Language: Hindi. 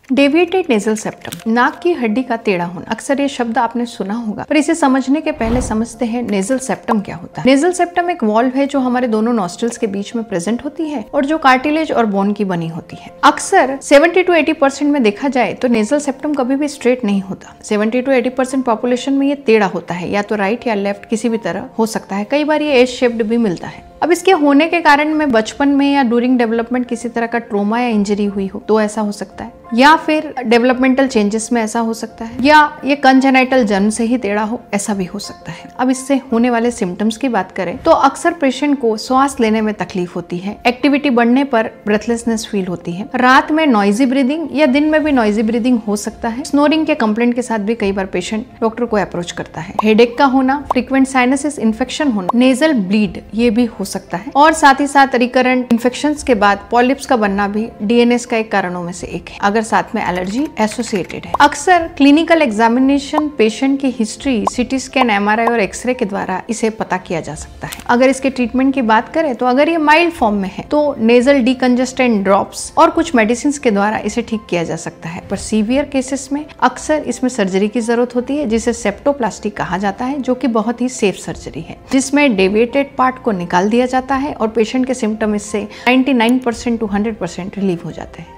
डेविएटेड नेजल सेप्टम, नाक की हड्डी का टेढ़ा होना। अक्सर ये शब्द आपने सुना होगा, पर इसे समझने के पहले समझते हैं नेजल सेप्टम क्या होता है। नेजल सेप्टम एक वॉल्व है जो हमारे दोनों नॉस्ट्रल्स के बीच में प्रेजेंट होती है और जो कार्टिलेज और बोन की बनी होती है। अक्सर 70 to 80% में देखा जाए तो नेजल सेप्टम कभी भी स्ट्रेट नहीं होता। 70 to 80% पॉपुलेशन में ये टेढ़ा होता है, या तो राइट या लेफ्ट किसी भी तरह हो सकता है। कई बार ये एज शेप्ड भी मिलता है। अब इसके होने के कारण में बचपन में या ड्यूरिंग डेवलपमेंट किसी तरह का ट्रोमा या इंजरी हुई हो तो ऐसा हो सकता है, या फिर डेवलपमेंटल चेंजेस में ऐसा हो सकता है, या ये कंजेनाइटल जन्म से ही टेढ़ा हो, ऐसा भी हो सकता है। अब इससे होने वाले सिम्टम्स की बात करें तो अक्सर पेशेंट को सांस लेने में तकलीफ होती है, एक्टिविटी बढ़ने पर ब्रेथलेसनेस फील होती है, रात में नॉइजी ब्रीदिंग या दिन में भी नॉइजी ब्रीदिंग हो सकता है। स्नोरिंग के कंप्लेंट के साथ भी कई बार पेशेंट डॉक्टर को अप्रोच करता है। हेडेक का होना, फ्रीक्वेंट साइनसिस इन्फेक्शन होना, नेजल ब्लीड ये भी हो सकता है, और साथ ही साथ रिकरेंट इन्फेक्शंस के बाद पॉलिप्स का बनना भी डीएनएस का एक कारणों में से एक है, अगर साथ में एलर्जी एसोसिएटेड है। अक्सर क्लिनिकल एग्जामिनेशन, पेशेंट की हिस्ट्री, सीटी स्कैन, एमआरआई और एक्सरे के द्वारा इसे पता किया जा सकता है। अगर इसके ट्रीटमेंट की बात करें तो अगर ये माइल्ड फॉर्म में है तो नेजल डीकंजेस्टेंट ड्रॉप्स और कुछ मेडिसिन के द्वारा इसे ठीक किया जा सकता है। पर सीवियर केसेस में अक्सर इसमें सर्जरी की जरूरत होती है, जिसे सेप्टोप्लास्टी कहा जाता है, जो कि बहुत ही सेफ सर्जरी है, जिसमें डेविएटेड पार्ट को निकाल दिया जाता है और पेशेंट के सिम्टम इससे 99% to 100% रिलीव हो जाते हैं।